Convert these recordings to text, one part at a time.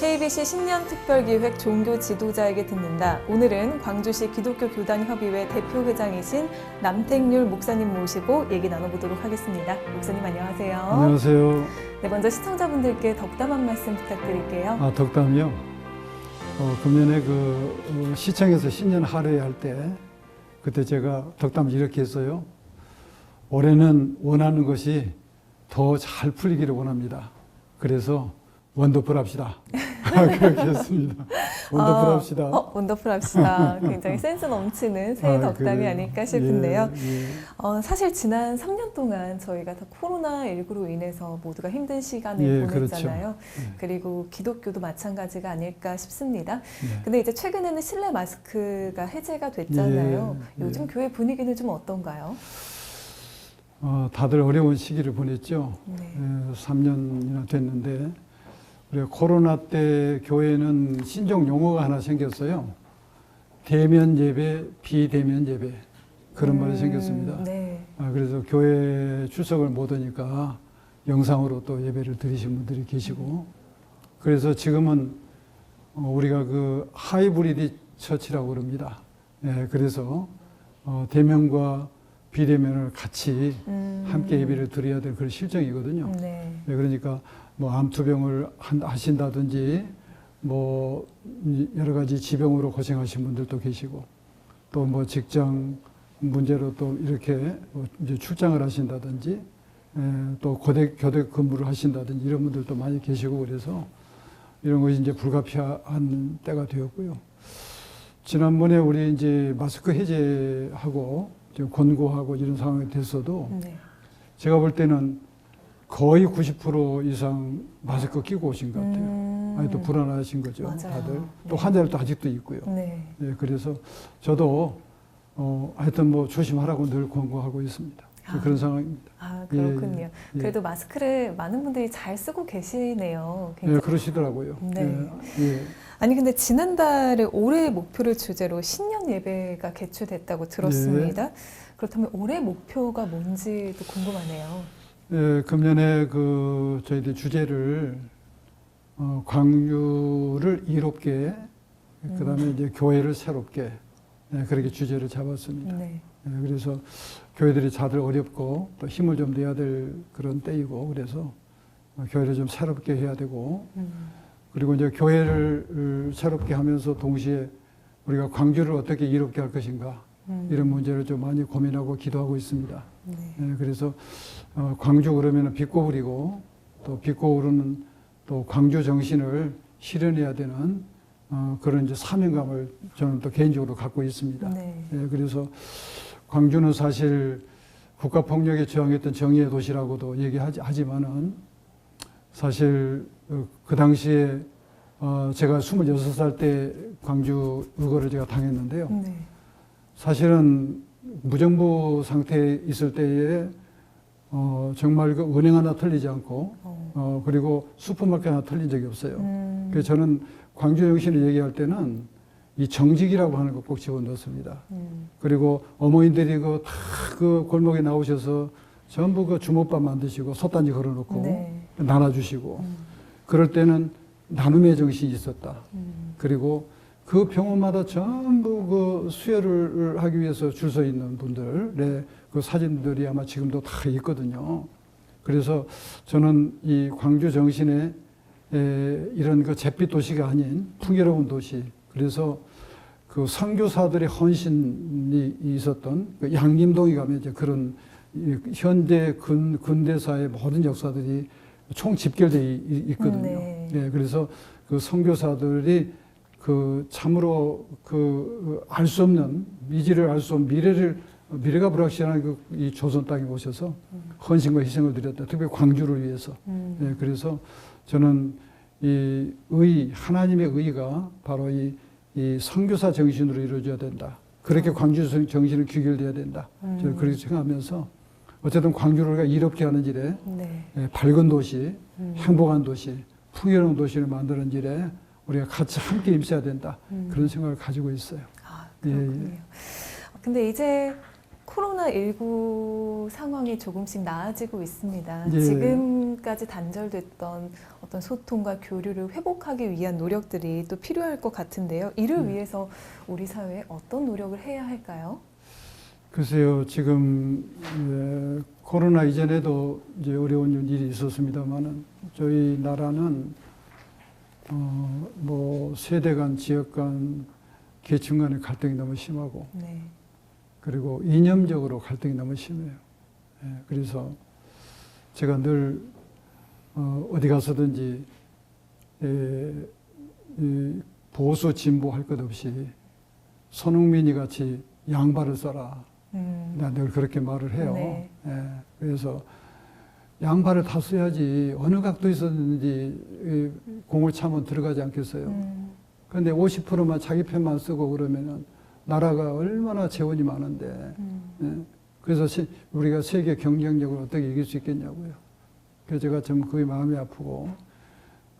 KBC 신년 특별기획 종교 지도자에게 듣는다. 오늘은 광주시 기독교교단협의회 대표회장이신 남택률 목사님 모시고 얘기 나눠보도록 하겠습니다. 목사님 안녕하세요. 안녕하세요. 네, 먼저 시청자분들께 덕담 한 말씀 부탁드릴게요. 덕담이요? 금년에 시청에서 신년 할애 할 때 그때 제가 덕담을 이렇게 했어요. 올해는 원하는 것이 더 잘 풀리기를 원합니다. 그래서 원더풀 합시다. 그렇게 했습니다. 원더풀 합시다. 원더풀 합시다. 굉장히 센스 넘치는 새해 덕담이 그래요? 아닐까 싶은데요. 예. 사실 지난 3년 동안 저희가 다 코로나19로 인해서 모두가 힘든 시간을 보냈잖아요. 그렇죠. 그리고 기독교도 마찬가지가 아닐까 싶습니다. 네. 근데 이제 최근에는 실내 마스크가 해제가 됐잖아요. 예. 요즘 교회 분위기는 좀 어떤가요? 다들 어려운 시기를 보냈죠. 네. 3년이나 됐는데 우리가 코로나 때 교회는 신종 용어가 하나 생겼어요. 대면 예배, 비대면 예배 그런 말이 생겼습니다. 네. 그래서 교회 출석을 못 하니까 영상으로 또 예배를 드리신 분들이 계시고 그래서 지금은 우리가 하이브리드 처치라고 그럽니다. 그래서 대면과 비대면을 같이 함께 예배를 드려야 될 그런 실정이거든요. 네. 그러니까 암투병을 하신다든지 여러 가지 지병으로 고생하신 분들도 계시고 또 직장 문제로 또 이렇게 이제 출장을 하신다든지 또 교대 근무를 하신다든지 이런 분들도 많이 계시고 그래서 이런 것이 이제 불가피한 때가 되었고요. 지난번에 우리 이제 마스크 해제하고 권고하고 이런 상황이 됐어도 네. 제가 볼 때는 거의 90% 이상 마스크 끼고 오신 것 같아요. 아니 또 불안하신 거죠. 맞아요. 다들. 네. 또 환자들도 아직도 있고요. 네. 그래서 저도 하여튼 조심하라고 늘 권고하고 있습니다. 그런 상황입니다. 그렇군요. 예. 그래도 마스크를 많은 분들이 잘 쓰고 계시네요. 그러시더라고요. 네. 예. 아니 근데 지난달에 올해의 목표를 주제로 신년 예배가 개최됐다고 들었습니다. 그렇다면 올해 목표가 뭔지도 궁금하네요. 금년에 저희들 주제를 광주를 이롭게 그다음에 이제 교회를 새롭게 그렇게 주제를 잡았습니다. 네. 그래서 교회들이 다들 어렵고 또 힘을 좀 내야 될 그런 때이고 그래서 교회를 좀 새롭게 해야 되고 그리고 이제 교회를 새롭게 하면서 동시에 우리가 광주를 어떻게 이롭게 할 것인가 이런 문제를 좀 많이 고민하고 기도하고 있습니다. 네. 그래서 광주 그러면 빛고 오르고 또 빛고 오르는 또 광주 정신을 실현해야 되는 그런 이제 사명감을 저는 또 개인적으로 갖고 있습니다. 네. 그래서 광주는 사실 국가폭력에 저항했던 정의의 도시라고도 얘기하지만은 사실 그 당시에 제가 26살 때 광주 의거를 제가 당했는데요. 네. 사실은 무정부 상태에 있을 때에 정말 은행 하나 털리지 않고 그리고 슈퍼마켓 하나 털린 적이 없어요. 그래서 저는 광주 정신을 얘기할 때는 이 정직이라고 하는 거 꼭 집어넣습니다. 그리고 어머니들이 그 골목에 나오셔서 전부 주먹밥 만드시고 솥단지 걸어놓고 네. 나눠주시고 그럴 때는 나눔의 정신이 있었다. 그리고 그 병원마다 전부 수혈을 하기 위해서 줄 서 있는 분들의 그 사진들이 아마 지금도 다 있거든요. 그래서 저는 이 광주 정신에 이런 잿빛 도시가 아닌 풍요로운 도시. 그래서 그 선교사들의 헌신이 있었던 양림동에 가면 이제 그런 현대 근대사의 모든 역사들이 총 집결되어 있거든요. 네. 그래서 그 선교사들이 참으로 알 수 없는 미지를 알 수 없는 미래가 불확실한 이 조선 땅에 오셔서 헌신과 희생을 드렸다. 특별히 광주를 위해서. 그래서 저는 이 하나님의 의가 바로 이 선교사 정신으로 이루어져야 된다. 그렇게 광주 정신은 귀결돼야 된다. 저는 그렇게 생각하면서 어쨌든 광주를 우리가 이롭게 하는 일에 밝은 도시, 행복한 도시, 풍요로운 도시를 만드는 일에 우리가 같이 함께 임해야 된다. 그런 생각을 가지고 있어요. 그렇군요. 근데 이제 코로나19 상황이 조금씩 나아지고 있습니다. 지금 지금까지 단절됐던 어떤 소통과 교류를 회복하기 위한 노력들이 또 필요할 것 같은데요. 이를 위해서 우리 사회에 어떤 노력을 해야 할까요? 글쎄요, 지금 코로나 이전에도 이제 어려운 일이 있었습니다만은 저희 나라는 뭐 세대 간, 지역 간, 계층 간의 갈등이 너무 심하고 네. 그리고 이념적으로 갈등이 너무 심해요. 그래서 제가 늘 어디 가서든지 이 보수 진보 할 것 없이 손흥민이 같이 양발을 써라. 내가 늘 그렇게 말을 해요. 네. 그래서 양발을 다 써야지 어느 각도에서든지 공을 차면 들어가지 않겠어요. 그런데 50%만 자기 편만 쓰고 그러면은 나라가 얼마나 재원이 많은데 그래서 우리가 세계 경쟁력을 어떻게 이길 수 있겠냐고요. 그래서 제가 좀 그게 마음이 아프고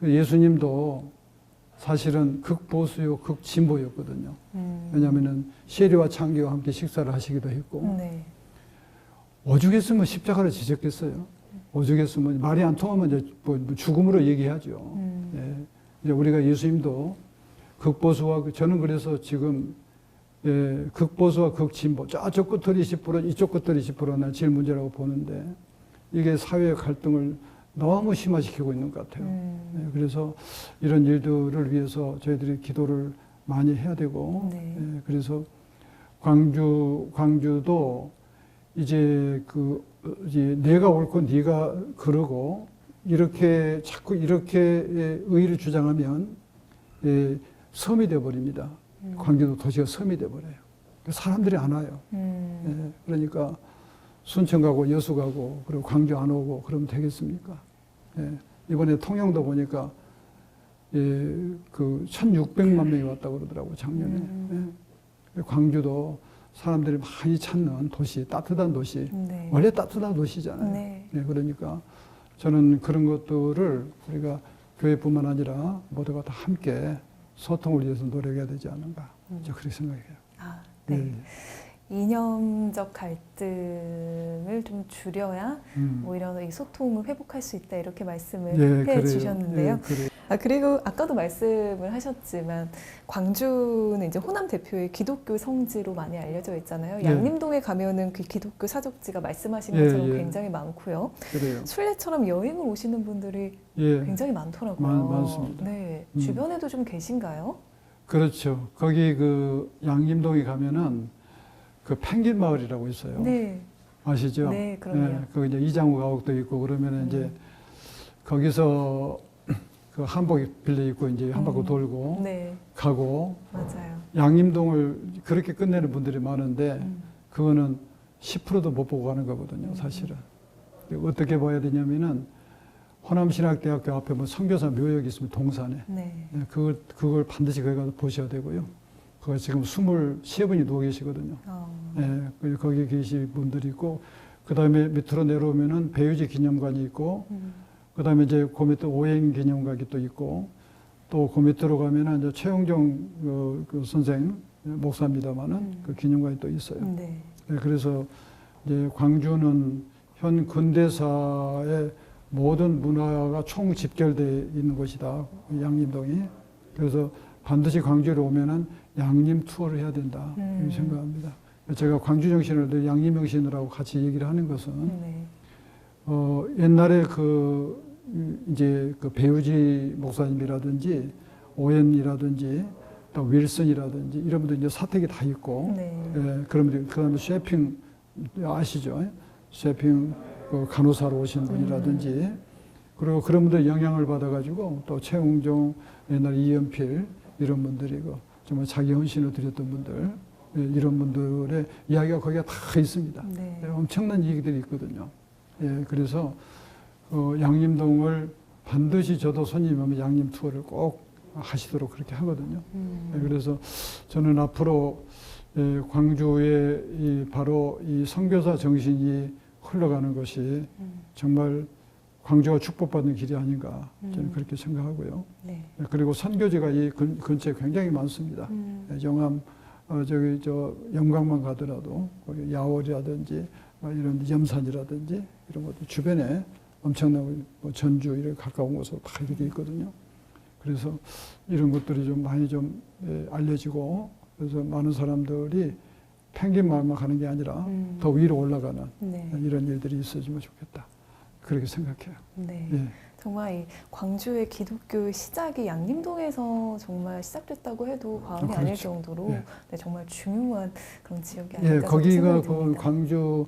예수님도 사실은 극보수요, 극진보였거든요. 왜냐하면은 세리와 창기와 함께 식사를 하시기도 했고 네. 오죽했으면 십자가를 지셨겠어요. 오죽했으면 말이 안 통하면 이제 뭐 죽음으로 얘기하죠. 이제 우리가 예수님도 극보수와 저는 그래서 지금 극보수와 극진보 저쪽 끝들이 10% 이쪽 끝들이 10%는 제일 문제라고 보는데 이게 사회의 갈등을 너무 심화시키고 있는 것 같아요. 그래서 이런 일들을 위해서 저희들이 기도를 많이 해야 되고, 네. 그래서 광주도 이제 이제 내가 옳고 네가 그러고 이렇게 자꾸 이렇게 의의를 주장하면 섬이 돼 버립니다. 광주도 도시가 섬이 돼 버려요. 사람들이 안 와요. 그러니까 순천 가고 여수 가고 그리고 광주 안 오고 그러면 되겠습니까? 이번에 통영도 보니까 그 1,600만 명이 왔다고 그러더라고요, 작년에. 광주도 사람들이 많이 찾는 도시, 따뜻한 도시. 네. 원래 따뜻한 도시잖아요. 네. 그러니까 저는 그런 것들을 우리가 교회뿐만 아니라 모두가 다 함께 소통을 위해서 노력해야 되지 않는가. 저 그렇게 생각해요. 아, 네. 이념적 갈등을 좀 줄여야 오히려 이 소통을 회복할 수 있다 이렇게 말씀을 해 주셨는데요. 그리고 아까도 말씀을 하셨지만 광주는 이제 호남 대표의 기독교 성지로 많이 알려져 있잖아요. 양림동에 가면은 그 기독교 사적지가 말씀하신 것처럼 굉장히 많고요. 그래요. 순례처럼 여행을 오시는 분들이 굉장히 많더라고요. 많습니다. 네, 주변에도 좀 계신가요? 그렇죠. 거기 그 양림동에 가면은 그 펭귄 마을이라고 있어요. 네. 아시죠? 네, 그럼요. 거기 이제 이장우 가옥도 있고 그러면 이제 거기서 그 한복 빌려 입고 이제 한 바퀴 돌고 가고 맞아요. 양림동을 그렇게 끝내는 분들이 많은데 그거는 10%도 못 보고 가는 거거든요, 사실은. 어떻게 봐야 되냐면은 호남신학대학교 앞에 뭐 선교사 묘역이 있으면 동산에 그걸 반드시 거기 가서 보셔야 되고요. 그거 지금 23분이 누워 계시거든요. 거기 계신 분들이 있고, 그 다음에 밑으로 내려오면은 배유지 기념관이 있고, 그 다음에 이제 그 밑에 오행 기념관이 또 있고, 또 그 밑으로 가면은 이제 최영정 그 선생 목사입니다만은 그 기념관이 또 있어요. 그래서 이제 광주는 현 근대사의 모든 문화가 총 집결되어 있는 곳이다. 양림동이. 그래서 반드시 광주에 오면은 양림 투어를 해야 된다. 이렇게 생각합니다. 제가 광주 정신을 늘 양림 정신이라고 같이 얘기를 하는 것은 옛날에 이제 그 배우지 목사님이라든지 오웬이라든지 또 윌슨이라든지 이런 분들 이제 사택이 다 있고, 그러면 그다음에 셰핑 아시죠? 셰핑 그 간호사로 오신 분이라든지 그리고 그런 분들 영향을 받아가지고 또 최웅종 옛날 이연필 이런 분들이 정말 자기 헌신을 드렸던 분들 이런 분들의 이야기가 거기가 다 있습니다. 엄청난 얘기들이 있거든요. 그래서 양림동을 반드시 저도 손님 오면 양림 투어를 꼭 하시도록 그렇게 하거든요. 그래서 저는 앞으로 광주에 바로 이 선교사 정신이 흘러가는 것이 정말 광주가 축복받는 길이 아닌가 저는 그렇게 생각하고요. 그리고 선교지가 이 근처에 굉장히 많습니다. 영암 영광만 가더라도 거기 야월이라든지 이런 염산이라든지 이런 것도 주변에 엄청나고 뭐 전주 이렇게 가까운 곳으로 다 이렇게 있거든요. 그래서 이런 것들이 좀 많이 좀 알려지고 그래서 많은 사람들이 펭귄 마을만 가는 게 아니라 더 위로 올라가는 네. 이런 일들이 있어지면 좋겠다. 그렇게 생각해요. 네. 예. 정말 이 광주의 기독교의 시작이 양림동에서 정말 시작됐다고 해도 과언이 아닐 그렇죠. 정도로 예. 네, 정말 중요한 그런 지역이 아닐까 예, 거기가 생각이 그 듭니다. 광주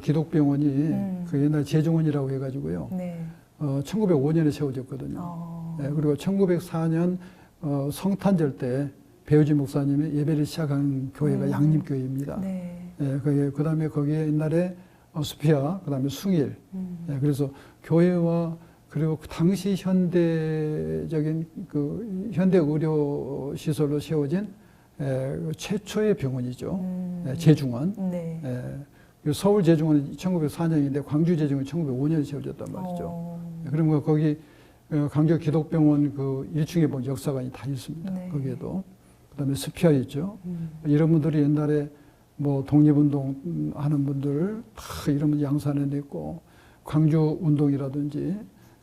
기독병원이 그 옛날 제중원이라고 해가지고요. 네. 1905년에 세워졌거든요. 예, 그리고 1904년 성탄절 때 배우지 목사님이 예배를 시작한 교회가 양림교회입니다. 네. 예, 그다음에 거기에 옛날에 수피아, 그다음에 숭일. 예, 그래서 교회와 그리고 그 당시 현대적인 그 현대 의료 시설로 세워진 최초의 병원이죠. 제중원. 네. 서울 제중원은 1904년인데 광주 제중원은 1905년에 세워졌단 말이죠. 그러면 거기 광주 기독병원 그 1층에 보면 역사관이 다 있습니다. 네. 거기에도. 그다음에 스피아 있죠. 이런 분들이 옛날에 뭐 독립운동 하는 분들 다 이런 분 양산해 냈고 광주 운동이라든지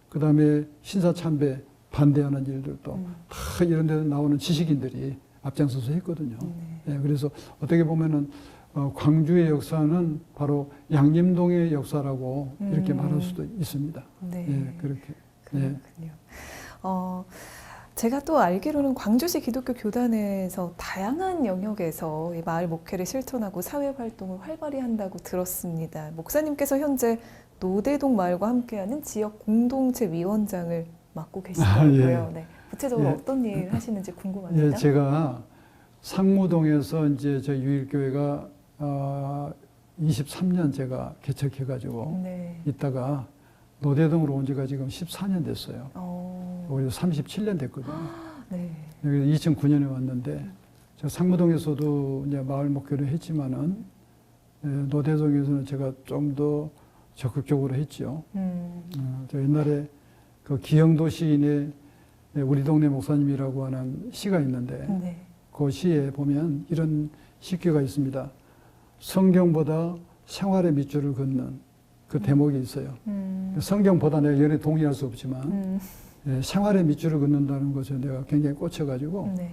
그다음에 신사참배 반대하는 일들도 다 이런 데 나오는 지식인들이 앞장서서 했거든요. 예, 그래서 어떻게 보면은 광주의 역사는 바로 양림동의 역사라고 이렇게 말할 수도 있습니다. 네. 예, 그렇게. 그렇군요. 제가 또 알기로는 광주시 기독교 교단에서 다양한 영역에서 이 마을 목회를 실천하고 사회 활동을 활발히 한다고 들었습니다. 목사님께서 현재 노대동 마을과 함께하는 지역 공동체 위원장을 맡고 계시더라고요. 예. 네. 구체적으로 예. 어떤 일을 하시는지 궁금합니다. 예, 제가 상무동에서 이제 저희 유일교회가 23년 제가 개척해가지고 네. 있다가 노대동으로 온 지가 지금 14년 됐어요. 오히려 37년 됐거든요. 네. 여기 2009년에 왔는데 제가 상무동에서도 이제 마을 목회를 했지만은 노대동에서는 제가 좀 더 적극적으로 했죠. 저 옛날에 그 기영도 시인의 우리 동네 목사님이라고 하는 시가 있는데 네. 그 시에 보면 이런 시귀가 있습니다. 성경보다 생활의 밑줄을 걷는 그 대목이 있어요. 성경보다 내가 연애 동의할 수 없지만 생활의 밑줄을 걷는다는 것에 내가 굉장히 꽂혀가지고 네.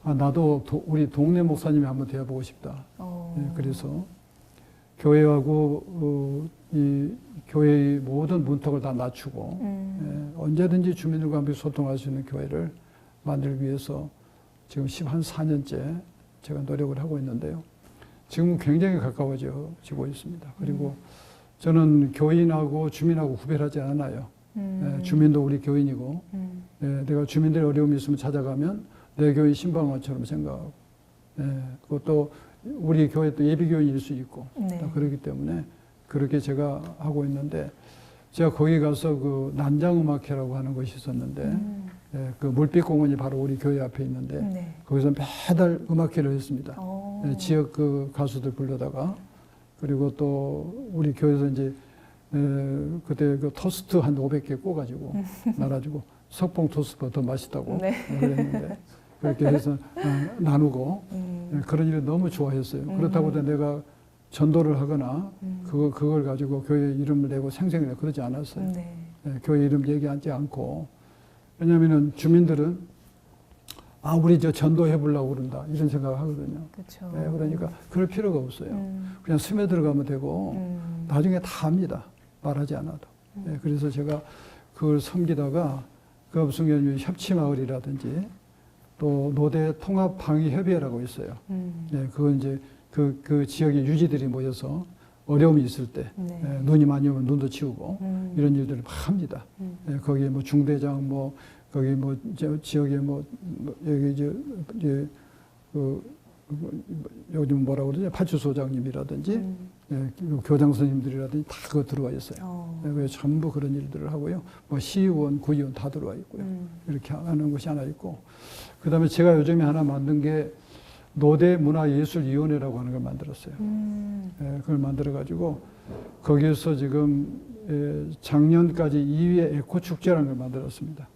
나도 우리 동네 목사님이 한번 되어보고 싶다. 그래서 교회하고 이 교회의 모든 문턱을 다 낮추고 언제든지 주민들과 함께 소통할 수 있는 교회를 만들기 위해서 지금 14년째 제가 노력을 하고 있는데요. 지금은 굉장히 가까워지고 있습니다. 그리고 저는 교인하고 주민하고 구별하지 않아요. 주민도 우리 교인이고 내가 주민들의 어려움이 있으면 찾아가면 내 교인 신방원처럼 생각하고 그것도 우리 교회 또 예비교인일 수 있고 네. 그렇기 때문에 그렇게 제가 하고 있는데 제가 거기 가서 그 난장음악회라고 하는 것이 있었는데 그 물빛공원이 바로 우리 교회 앞에 있는데 네. 거기서 매달 음악회를 했습니다. 지역 그 가수들 불러다가 그리고 또 우리 교회에서 이제 그때 그 토스트 한 500개 꼬가지고 나눠주고 석봉 토스트가 더 맛있다고 네. 그랬는데 그렇게 해서 나누고 그런 일을 너무 좋아했어요. 그렇다고 해서 내가 전도를 하거나 그걸 가지고 교회 이름을 내고 생생히 그러지 않았어요. 네. 교회 이름 얘기하지 않고 왜냐하면 주민들은 우리 저 전도해 보려고 그런다 이런 생각을 하거든요. 그렇죠. 그러니까 그럴 필요가 없어요. 그냥 스며 들어가면 되고 나중에 다 합니다. 말하지 않아도. 그래서 제가 그걸 섬기다가 그 무슨 협치마을이라든지 또 노대 통합방위협의회라고 있어요. 그건 이제 그 지역의 유지들이 모여서 어려움이 있을 때 눈이 많이 오면 눈도 치우고 이런 일들을 막 합니다. 거기에 뭐 중대장 뭐 거기 뭐 지역에 뭐 여기 이제 요즘 뭐라고 그러죠? 파출소장님이라든지 교장 선생님들이라든지 다 그거 들어와 있어요. 그래서 전부 그런 일들을 하고요. 뭐 시의원, 구의원 다 들어와 있고요. 이렇게 하는 것이 하나 있고 그다음에 제가 요즘에 하나 만든 게 노대문화예술위원회라고 하는 걸 만들었어요. 그걸 만들어가지고 거기에서 지금 작년까지 2회 에코축제라는 걸 만들었습니다.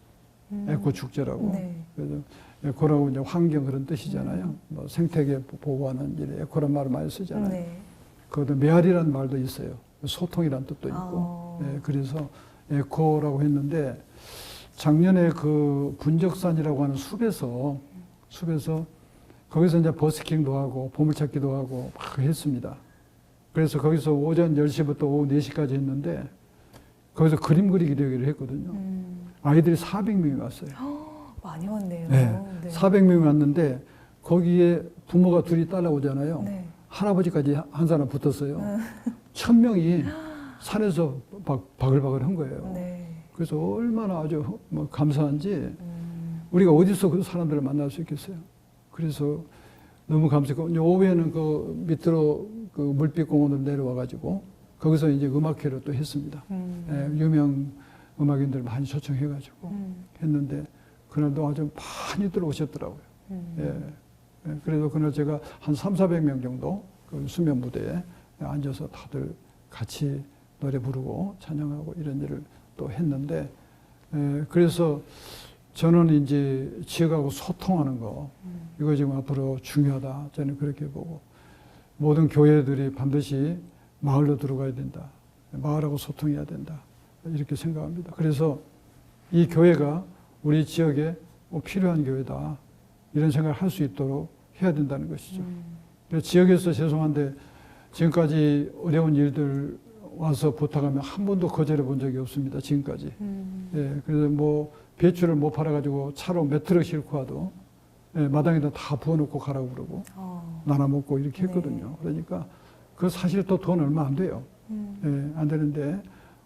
에코축제라고. 네. 그래서 에코라고 이제 환경 그런 뜻이잖아요. 뭐 생태계 보호하는 일에 에코란 말을 많이 쓰잖아요. 네. 거기다 메아리라는 말도 있어요. 소통이라는 뜻도 있고. 그래서 에코라고 했는데 작년에 그 분적산이라고 하는 숲에서 거기서 이제 버스킹도 하고 보물찾기도 하고 막 했습니다. 그래서 거기서 오전 10시부터 오후 4시까지 했는데 거기서 그림 그리기 대회를 했거든요. 아이들이 400명이 왔어요. 많이 왔네요. 네. 네. 400명이 왔는데 거기에 부모가 둘이 따라오잖아요. 네. 할아버지까지 한 사람 붙었어요. 1000명이 산에서 바글바글 한 거예요. 네. 그래서 얼마나 아주 뭐 감사한지 우리가 어디서 그 사람들을 만날 수 있겠어요. 그래서 너무 감사했고 오후에는 그 밑으로 그 물빛공원으로 내려와가지고 거기서 이제 음악회를 또 했습니다. 유명 음악인들 많이 초청해가지고 했는데 그날도 아주 많이들 오셨더라고요. 그래도 그날 제가 한 300~400명 정도 그 수면 무대에 앉아서 다들 같이 노래 부르고 찬양하고 이런 일을 또 했는데 그래서 저는 이제 지역하고 소통하는 거 이거 지금 앞으로 중요하다 저는 그렇게 보고 모든 교회들이 반드시 마을로 들어가야 된다. 마을하고 소통해야 된다. 이렇게 생각합니다. 그래서 이 교회가 우리 지역에 필요한 교회다. 이런 생각을 할 수 있도록 해야 된다는 것이죠. 그래서 지역에서 죄송한데 지금까지 어려운 일들 와서 부탁하면 한 번도 거절해 본 적이 없습니다. 지금까지. 예, 그래서 뭐 배추를 못 팔아가지고 차로 몇 트럭 싣고 와도 마당에다 다 부어놓고 가라고 그러고 나눠 먹고 이렇게 했거든요. 그러니까 그 사실 또 돈 얼마 안 돼요. 안 되는데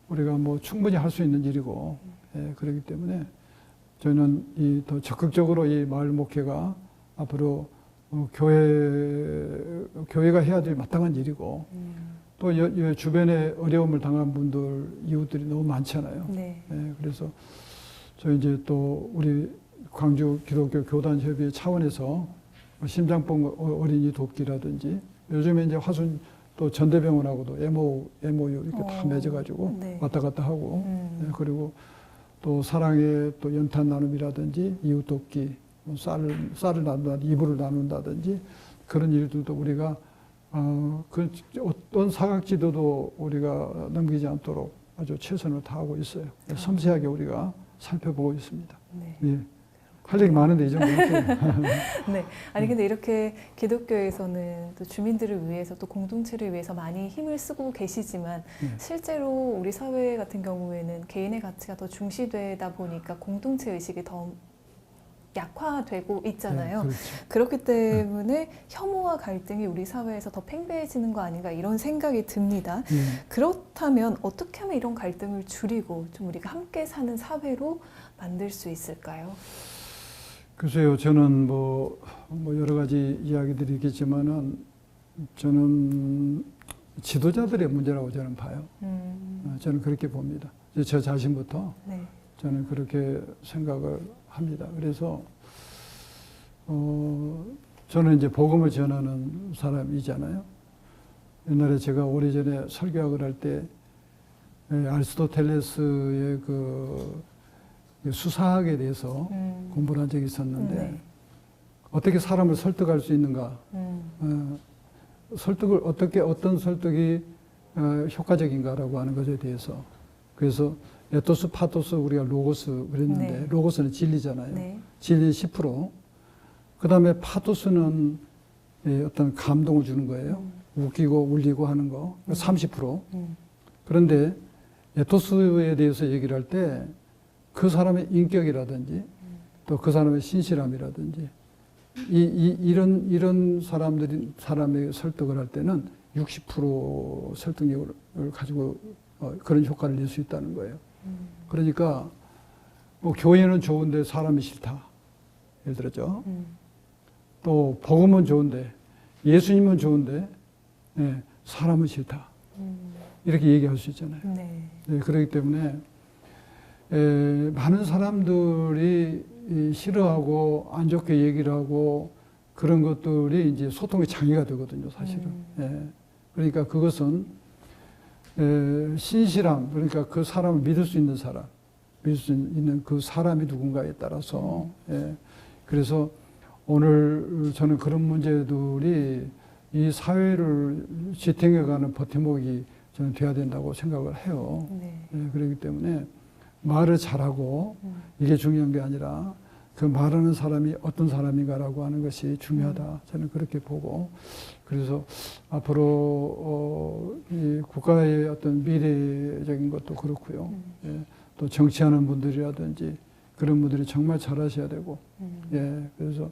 우리가 뭐 충분히 할 수 있는 일이고 그렇기 때문에 저는 이 더 적극적으로 이 마을 목회가 앞으로 교회가 해야 될 마땅한 일이고 또 주변에 어려움을 당한 분들 이웃들이 너무 많잖아요. 네. 그래서 저 이제 또 우리 광주 기독교 교단협의회 차원에서 심장병 어린이 돕기라든지 요즘에 이제 화순 또 전대병원하고도 MOU 이렇게 다 맺어가지고 네. 왔다 갔다 하고 그리고 또 사랑의 또 연탄 나눔이라든지 이웃 돕기 쌀을 나눈다든지 이불을 나눈다든지 그런 일들도 우리가 그 어떤 사각지대도 우리가 넘기지 않도록 아주 최선을 다하고 있어요. 섬세하게 우리가 살펴보고 있습니다. 네. 예. 할 얘기 많은데 이 정도 할게요. 네. 아니 근데 이렇게 기독교에서는 또 주민들을 위해서 또 공동체를 위해서 많이 힘을 쓰고 계시지만 실제로 우리 사회 같은 경우에는 개인의 가치가 더 중시되다 보니까 공동체 의식이 더 약화되고 있잖아요. 그렇죠. 그렇기 때문에 혐오와 갈등이 우리 사회에서 더 팽배해지는 거 아닌가 이런 생각이 듭니다. 그렇다면 어떻게 하면 이런 갈등을 줄이고 좀 우리가 함께 사는 사회로 만들 수 있을까요? 글쎄요, 저는 뭐 여러 가지 이야기들이 있겠지만은 저는 지도자들의 문제라고 저는 봐요. 저는 그렇게 봅니다. 저 자신부터 네. 저는 그렇게 생각을 합니다. 그래서 저는 이제 복음을 전하는 사람이잖아요. 옛날에 제가 오래전에 설교학을 할 때 아리스토텔레스의 그 수사학에 대해서 공부를 한 적이 있었는데 어떻게 사람을 설득할 수 있는가? 설득을 어떤 설득이 효과적인가라고 하는 것에 대해서 그래서 에토스, 파토스, 우리가 로고스 그랬는데 로고스는 진리잖아요. 진리 10%. 그 다음에 파토스는 어떤 감동을 주는 거예요. 웃기고 울리고 하는 거 30%. 그런데 에토스에 대해서 얘기를 할 때 그 사람의 인격이라든지 또 그 사람의 신실함이라든지 이런 사람의 설득을 할 때는 60% 설득력을 가지고 그런 효과를 낼 수 있다는 거예요. 그러니까 뭐 교회는 좋은데 사람이 싫다. 예를 들었죠. 또 복음은 좋은데 예수님은 좋은데 사람은 싫다. 이렇게 얘기할 수 있잖아요. 네, 그렇기 때문에 많은 사람들이 싫어하고 안 좋게 얘기를 하고 그런 것들이 이제 소통의 장애가 되거든요, 사실은. 그러니까 그것은 신실함, 그러니까 그 사람을 믿을 수 있는 사람, 믿을 수 있는 그 사람이 누군가에 따라서. 그래서 오늘 저는 그런 문제들이 이 사회를 지탱해가는 버팀목이 저는 돼야 된다고 생각을 해요. 네. 예, 그렇기 때문에 말을 잘하고 이게 중요한 게 아니라 그 말하는 사람이 어떤 사람인가라고 하는 것이 중요하다. 저는 그렇게 보고 그래서 앞으로 이 국가의 어떤 미래적인 것도 그렇고요. 예, 또 정치하는 분들이라든지 그런 분들이 정말 잘하셔야 되고 예, 그래서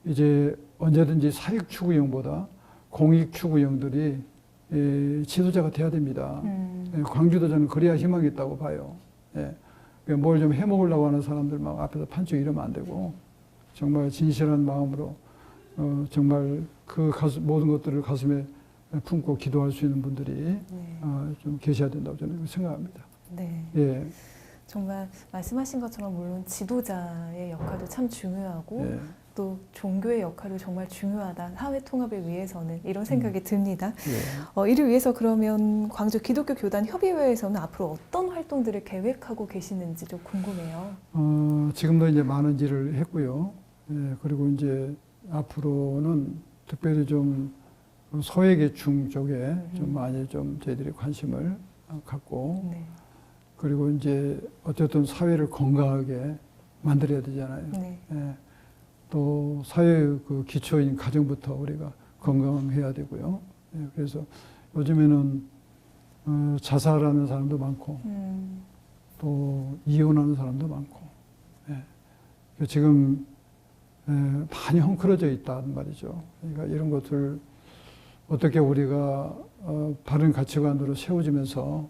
이제 언제든지 사익 추구형보다 공익 추구형들이 예, 지도자가 돼야 됩니다. 예, 광주도 저는 그래야 희망이 있다고 봐요. 예. 뭘 좀 해먹으려고 하는 사람들 막 앞에서 판촉 이러면 안 되고 정말 진실한 마음으로 정말 그 모든 것들을 가슴에 품고 기도할 수 있는 분들이 좀 계셔야 된다고 저는 생각합니다. 네. 예. 정말 말씀하신 것처럼 물론 지도자의 역할도 참 중요하고 예. 또 종교의 역할도 정말 중요하다. 사회 통합을 위해서는 이런 생각이 듭니다. 예. 이를 위해서 그러면 광주 기독교 교단 협의회에서는 앞으로 어떤 활동들을 계획하고 계시는지 좀 궁금해요. 지금도 이제 많은 일을 했고요. 예, 그리고 이제 앞으로는 특별히 좀 소외계층 쪽에 좀 많이 좀 저희들이 관심을 갖고 네. 그리고 이제 어쨌든 사회를 건강하게 만들어야 되잖아요. 네. 예, 또 사회 그 기초인 가정부터 우리가 건강해야 되고요. 예, 그래서 요즘에는 자살하는 사람도 많고 또 이혼하는 사람도 많고 예, 지금 많이 헝클어져 있다는 말이죠. 그러니까 이런 것들 어떻게 우리가 바른 가치관으로 세워지면서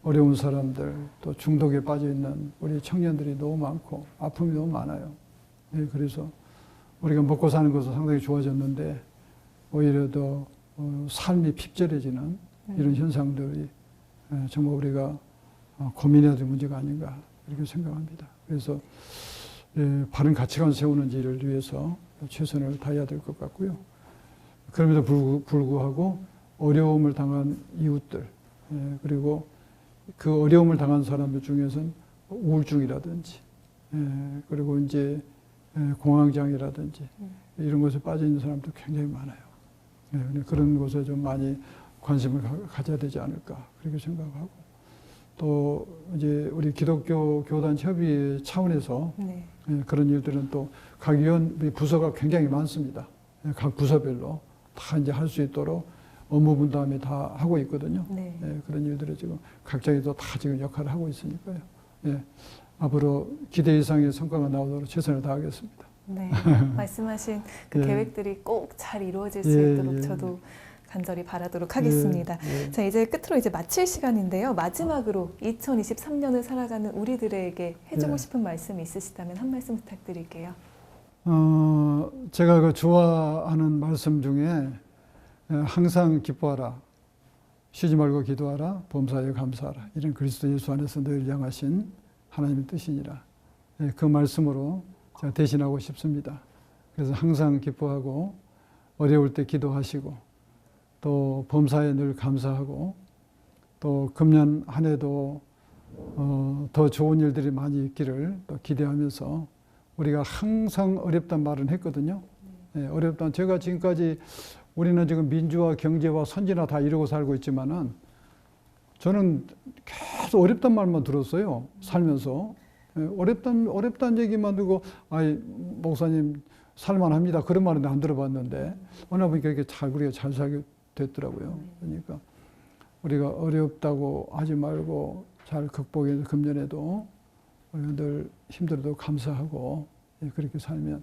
어려운 사람들 또 중독에 빠져 있는 우리 청년들이 너무 많고 아픔이 너무 많아요. 예, 그래서 우리가 먹고 사는 것은 상당히 좋아졌는데 오히려 더 삶이 핍절해지는 이런 현상들이 정말 우리가 고민해야 될 문제가 아닌가 이렇게 생각합니다. 그래서 예, 바른 가치관 세우는 일을 위해서 최선을 다해야 될 것 같고요. 그럼에도 불구하고 어려움을 당한 이웃들 예, 그리고 그 어려움을 당한 사람들 중에서는 우울증이라든지 그리고 이제 공황장애라든지 이런 것에 빠져 있는 사람도 굉장히 많아요. 그런 것에 좀 많이 관심을 가져야 되지 않을까 그렇게 생각하고 또 이제 우리 기독교 교단 협의회 차원에서 그런 일들은 또 각 위원 부서가 굉장히 많습니다. 각 부서별로 다 이제 할 수 있도록 업무 분담이 다 하고 있거든요. 네. 예, 그런 일들을 지금 각자에도 다 지금 역할을 하고 있으니까요. 예, 앞으로 기대 이상의 성과가 나오도록 최선을 다하겠습니다. 네, 말씀하신 그 예. 계획들이 꼭 잘 이루어질 수 예, 있도록 예. 저도 간절히 바라도록 하겠습니다. 예. 자, 이제 끝으로 이제 마칠 시간인데요. 마지막으로 2023년을 살아가는 우리들에게 해주고 예. 싶은 말씀이 있으시다면 한 말씀 부탁드릴게요. 제가 그 좋아하는 말씀 중에 항상 기뻐하라, 쉬지 말고 기도하라, 범사에 감사하라. 이런 그리스도 예수 안에서 늘 향하신 하나님의 뜻이니라. 그 말씀으로 제가 대신하고 싶습니다. 그래서 항상 기뻐하고 어려울 때 기도하시고 또 범사에 늘 감사하고 또 금년 한 해도 더 좋은 일들이 많이 있기를 또 기대하면서 우리가 항상 어렵단 말은 했거든요. 어렵단 제가 지금까지 우리는 지금 민주화, 경제와 선진화 다 이루고 살고 있지만은 저는 계속 어렵단 말만 들었어요. 살면서. 어렵다는 얘기만 듣고, 목사님 살만합니다. 그런 말은 안 들어봤는데, 어느 날 보니까 이렇게 우리가 잘 살게 됐더라고요. 그러니까 우리가 어렵다고 하지 말고 잘 극복해서 금년에도 우리가 늘 힘들어도 감사하고 그렇게 살면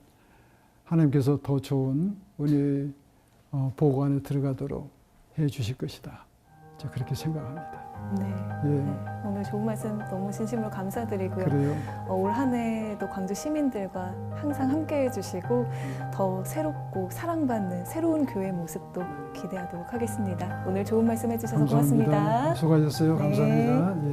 하나님께서 더 좋은 은혜의 보고 안에 들어가도록 해 주실 것이다. 제가 그렇게 생각합니다. 네. 예. 네. 오늘 좋은 말씀 너무 진심으로 감사드리고요. 그래요. 올 한 해도 광주 시민들과 항상 함께 해주시고 더 새롭고 사랑받는 새로운 교회 모습도 기대하도록 하겠습니다. 오늘 좋은 말씀 해주셔서 감사합니다. 고맙습니다. 수고하셨어요. 네. 감사합니다. 예.